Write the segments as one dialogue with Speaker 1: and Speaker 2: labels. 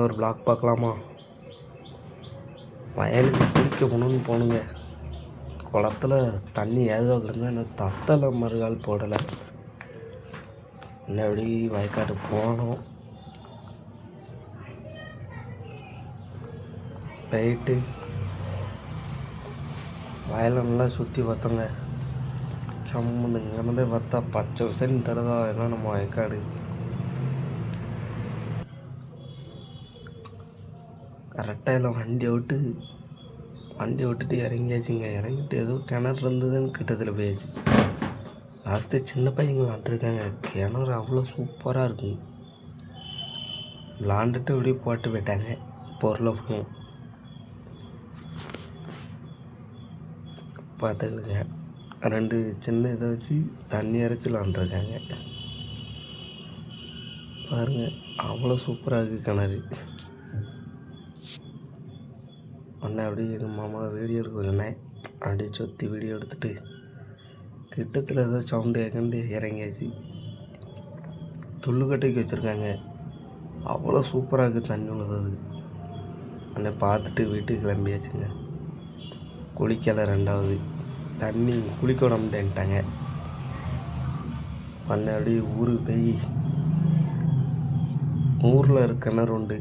Speaker 1: ஒரு vlog பார்க்கலாமா? வயலுக்கு குளிக்க போகணுங்க. குளத்துல தண்ணி ஏதுவாக்குலங்க, இன்னும் தத்தலை மறுகால் போடலை. இன்னும் எப்படி வயக்காட்டுக்கு போகணும். போயிட்டு வயலை நல்லா சுற்றி பார்த்தோங்க. சம்முன்னு இங்கேருந்தே பார்த்தா பச்சை விசைன்னு தருதா எல்லாம் நம்ம வயக்காடு. கரெக்டாக எல்லாம் வண்டியை விட்டுட்டு இறங்கியாச்சுங்க. இறங்கிட்டு ஏதோ கிணறு இருந்ததுன்னு கிட்டத்தில் போயாச்சு. லாஸ்ட்டு சின்ன பையங்க விளாண்டுருக்காங்க. கிணறு அவ்வளோ சூப்பராக இருக்குங்க. விளாண்டுட்டு அப்படியே போட்டு போயிட்டாங்க. பொருளை போகணும் பார்த்துக்கிடுங்க. 2 சின்ன இதை வச்சு தண்ணி இறைச்சி விளாண்டுருக்காங்க. பாருங்கள், அவ்வளோ சூப்பராக இருக்குது கிணறு. உடனே அப்படியே எங்கள் மாமா வீடியோ எடுக்க சொன்னேன். அப்படியே சுற்றி வீடியோ எடுத்துகிட்டு கிட்டத்தில் ஏதோ சவுண்டு கேட்கண்டு இறங்கியாச்சு. துள்ளுக்கட்டைக்கு வச்சுருக்காங்க. அவ்வளோ சூப்பராக இருக்குது தண்ணி உள்ளது. உடனே பார்த்துட்டு வீட்டுக்கு கிளம்பியாச்சுங்க. குளிக்கலை 2வது தண்ணி குளிக்க விடாமட்டேன்ட்டாங்க. உடனே அப்படியே ஊருக்கு போய் ஊரில் இருக்க கிணறு உண்டு,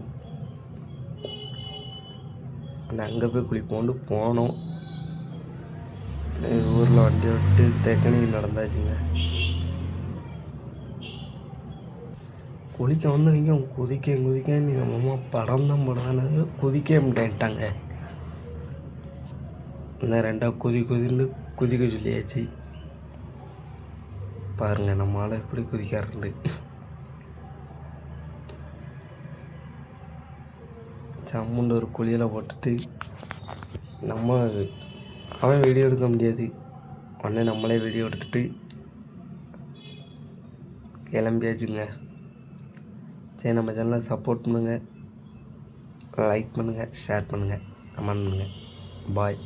Speaker 1: அங்கே போய் குளிப்போண்டு போனோம். ஊரில் வண்டி விட்டு தேக்கணி நடந்தாச்சுங்க. குளிக்க வந்து நீங்கள் குதிக்க நீங்கள் மாமா படம் தான் போடுதானது குதிக்க மாட்டேன்ட்டாங்க. இந்த 2 குதின்னு குதிக்க சொல்லியாச்சு. பாருங்கள் நம்ம ஆளை எப்படி குதிக்காருண்டு. சம்முண்டு ஒரு குழியில் போட்டுட்டு அவன் வீடியோ எடுக்க முடியாது. உடனே நம்மளே வீடியோ எடுத்துகிட்டு கிளம்பியாச்சுங்க. சரி, நம்ம சேனலை சப்போர்ட் பண்ணுங்கள், லைக் பண்ணுங்கள், ஷேர் பண்ணுங்கள், கமெண்ட் பண்ணுங்கள். பாய்.